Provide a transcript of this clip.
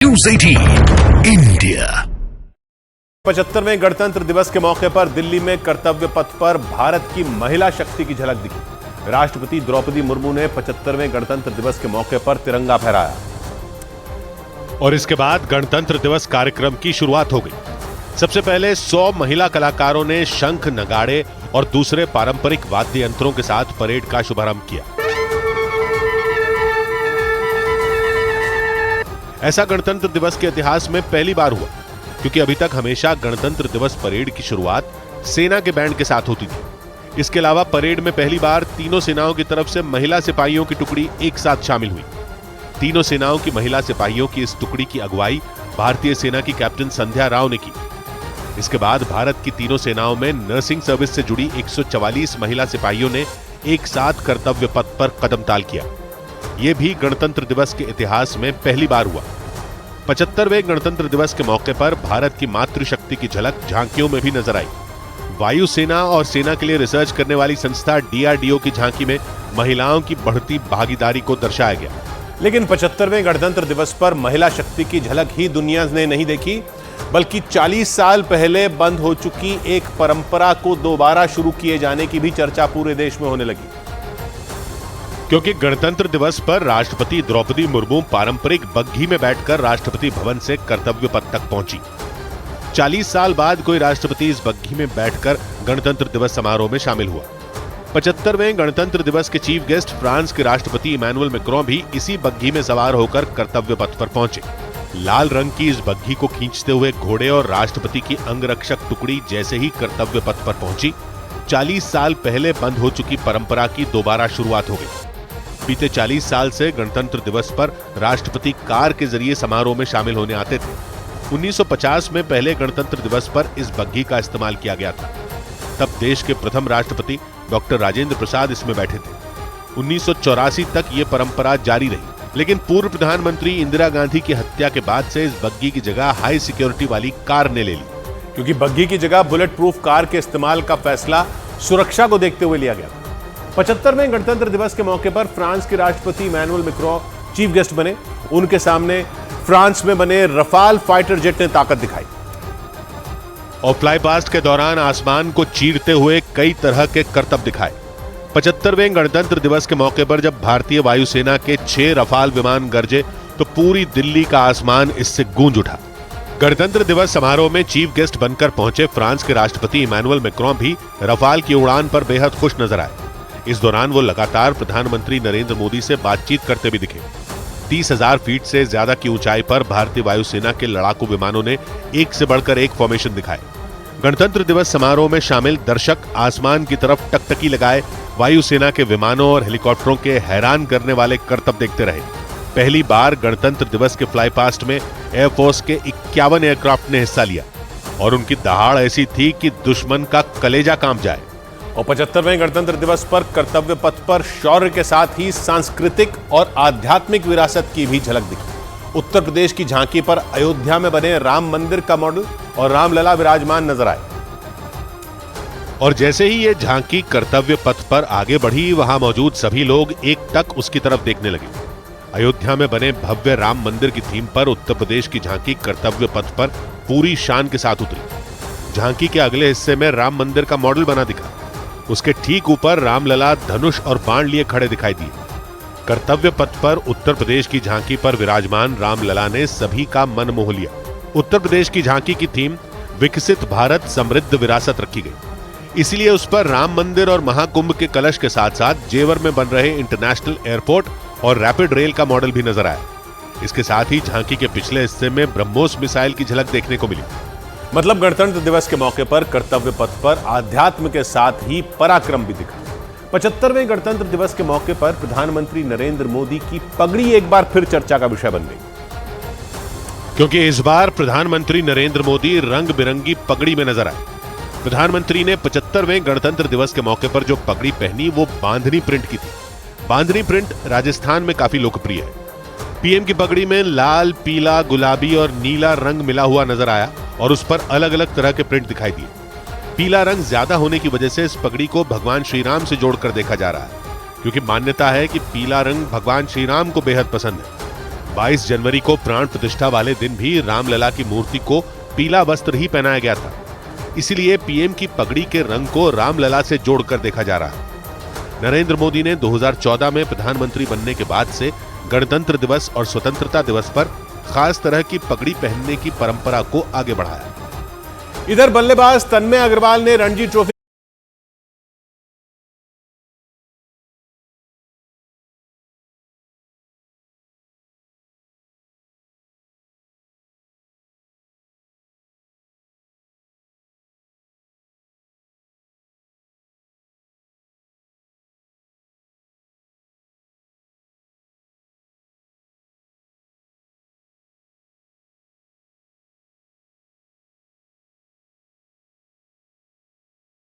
News 18 India. 75वें गणतंत्र दिवस के मौके पर दिल्ली में कर्तव्य पथ पर भारत की महिला शक्ति की झलक दिखी। राष्ट्रपति द्रौपदी मुर्मू ने 75वें गणतंत्र दिवस के मौके पर तिरंगा फहराया और इसके बाद गणतंत्र दिवस कार्यक्रम की शुरुआत हो गई। सबसे पहले 100 महिला कलाकारों ने शंख, नगाड़े और दूसरे पारंपरिक वाद्य यंत्रों के साथ परेड का शुभारंभ किया। ऐसा गणतंत्र दिवस के इतिहास में पहली बार हुआ, क्योंकि अभी तक हमेशा गणतंत्र दिवस परेड की शुरुआत सेना के बैंड के साथ होती थी। इसके अलावा परेड में पहली बार तीनों सेनाओं की तरफ से महिला सिपाहियों की टुकड़ी एक साथ शामिल हुई। तीनों सेनाओं की महिला सिपाहियों की इस टुकड़ी की अगुवाई भारतीय सेना की कैप्टन संध्या राव ने की। इसके बाद भारत की तीनों सेनाओं में नर्सिंग सर्विस से जुड़ी 144 महिला सिपाहियों ने एक साथ कर्तव्य पथ पर कदम ताल किया। यह भी गणतंत्र दिवस के इतिहास में पहली बार हुआ। 75वें गणतंत्र दिवस के मौके पर भारत की मातृशक्ति की झलक झांकियों में भी नजर आई। वायुसेना और सेना के लिए रिसर्च करने वाली संस्था डीआरडीओ की झांकी में महिलाओं की बढ़ती भागीदारी को दर्शाया गया। लेकिन 75वें गणतंत्र दिवस पर महिला शक्ति की झलक ही दुनिया ने नहीं देखी, बल्कि 40 साल पहले बंद हो चुकी एक परंपरा को दोबारा शुरू किए जाने की भी चर्चा पूरे देश में होने लगी। क्योंकि गणतंत्र दिवस पर राष्ट्रपति द्रौपदी मुर्मू पारंपरिक बग्घी में बैठकर राष्ट्रपति भवन से कर्तव्य पथ तक पहुंची। 40 साल बाद कोई राष्ट्रपति इस बग्घी में बैठकर गणतंत्र दिवस समारोह में शामिल हुआ। 75वें गणतंत्र दिवस के चीफ गेस्ट फ्रांस के राष्ट्रपति इमैनुअल मैक्रों भी इसी बग्घी में सवार होकर कर्तव्य पथ पर पहुंचे। लाल रंग की इस बग्घी को खींचते हुए घोड़े और राष्ट्रपति की अंगरक्षक टुकड़ी जैसे ही कर्तव्य पथ पर पहुंची, 40 साल पहले बंद हो चुकी परंपरा की दोबारा शुरुआत हो गई। बीते 40 साल से गणतंत्र दिवस पर राष्ट्रपति कार के जरिए समारोह में शामिल होने आते थे। 1950 में पहले गणतंत्र दिवस पर इस बग्घी का इस्तेमाल किया गया था। तब देश के प्रथम राष्ट्रपति डॉक्टर राजेंद्र प्रसाद इसमें बैठे थे। 1984 तक ये परंपरा जारी रही, लेकिन पूर्व प्रधानमंत्री इंदिरा गांधी की हत्या के बाद से इस बग्घी की जगह हाई सिक्योरिटी वाली कार ने ले ली, क्योंकि बग्घी की जगह बुलेट प्रूफ कार के इस्तेमाल का फैसला सुरक्षा को देखते हुए लिया गया। 75वें गणतंत्र दिवस के मौके पर फ्रांस के राष्ट्रपति इमैनुअल मैक्रों चीफ गेस्ट बने। उनके सामने फ्रांस में बने रफाल फाइटर जेट ने ताकत दिखाई और फ्लाई पास्ट के दौरान आसमान को चीरते हुए कई तरह के करतब दिखाए। 75वें गणतंत्र दिवस के मौके पर जब भारतीय वायुसेना के 6 रफाल विमान गरजे तो पूरी दिल्ली का आसमान इससे गूंज उठा। गणतंत्र दिवस समारोह में चीफ गेस्ट बनकर पहुंचे फ्रांस के राष्ट्रपति इमैनुअल मैक्रों भी रफाल की उड़ान पर बेहद खुश नजर आए। इस दौरान वो लगातार प्रधानमंत्री नरेंद्र मोदी से बातचीत करते भी दिखे। 30,000 फीट से ज्यादा की ऊंचाई पर भारतीय वायुसेना के लड़ाकू विमानों ने एक से बढ़कर एक फॉर्मेशन दिखाए। गणतंत्र दिवस समारोह में शामिल दर्शक आसमान की तरफ टकटकी लगाए वायुसेना के विमानों और हेलीकॉप्टरों के हैरान करने वाले करतब देखते रहे। पहली बार गणतंत्र दिवस के फ्लाई पास्ट में एयरफोर्स के 51 एयरक्राफ्ट ने हिस्सा लिया और उनकी दहाड़ ऐसी थी कि दुश्मन का कलेजा कांप जाए। और 75वें गणतंत्र दिवस पर कर्तव्य पथ पर शौर्य के साथ ही सांस्कृतिक और आध्यात्मिक विरासत की भी झलक दिखी। उत्तर प्रदेश की झांकी पर अयोध्या में बने राम मंदिर का मॉडल और रामलला विराजमान नजर आए। और जैसे ही ये झांकी कर्तव्य पथ पर आगे बढ़ी, वहां मौजूद सभी लोग एकटक उसकी तरफ देखने लगे। अयोध्या में बने भव्य राम मंदिर की थीम पर उत्तर प्रदेश की झांकी कर्तव्य पथ पर पूरी शान के साथ उतरी। झांकी के अगले हिस्से में राम मंदिर का मॉडल बना दिखा। उसके ठीक ऊपर रामलला धनुष और बाण लिए खड़े दिखाई दिए। कर्तव्य पथ पर उत्तर प्रदेश की झांकी पर विराजमान रामलला ने सभी का मन मोह लिया। उत्तर प्रदेश की झांकी की थीम विकसित भारत समृद्ध विरासत रखी गई, इसलिए उस पर राम मंदिर और महाकुंभ के कलश के साथ साथ जेवर में बन रहे इंटरनेशनल एयरपोर्ट और रैपिड रेल का मॉडल भी नजर आया। इसके साथ ही झांकी के पिछले हिस्से में ब्रह्मोस मिसाइल की झलक देखने को मिली। मतलब गणतंत्र दिवस के मौके पर कर्तव्य पथ पर आध्यात्म के साथ ही पराक्रम भी दिखा। 75वें गणतंत्र दिवस के मौके पर प्रधानमंत्री नरेंद्र मोदी की पगड़ी एक बार फिर चर्चा का विषय बन गई, क्योंकि इस बार प्रधानमंत्री नरेंद्र मोदी रंग बिरंगी पगड़ी में नजर आए। प्रधानमंत्री ने 75वें गणतंत्र दिवस के मौके पर जो पगड़ी पहनी वो बांधनी प्रिंट की थी। बांधनी प्रिंट राजस्थान में काफी लोकप्रिय है। पीएम की पगड़ी में लाल, पीला, गुलाबी और नीला रंग मिला हुआ नजर आया और उस पर अलग अलग तरह के प्रिंट दिखाई दिए। पीला रंग ज्यादा होने की वजह से इस पगड़ी को भगवान श्री राम से जोड़कर देखा जा रहा है, क्योंकि मान्यता है कि पीला रंग भगवान श्री राम को बेहद पसंद है। 22 जनवरी को प्राण प्रतिष्ठा वाले दिन भी रामलला की मूर्ति को पीला वस्त्र ही पहनाया गया था। इसीलिए पीएम की पगड़ी के रंग को रामलला से जोड़कर देखा जा रहा है। नरेंद्र मोदी ने 2014 में प्रधानमंत्री बनने के बाद से गणतंत्र दिवस और स्वतंत्रता दिवस पर खास तरह की पगड़ी पहनने की परंपरा को आगे बढ़ाया। इधर बल्लेबाज तन्मय अग्रवाल ने रणजी ट्रॉफी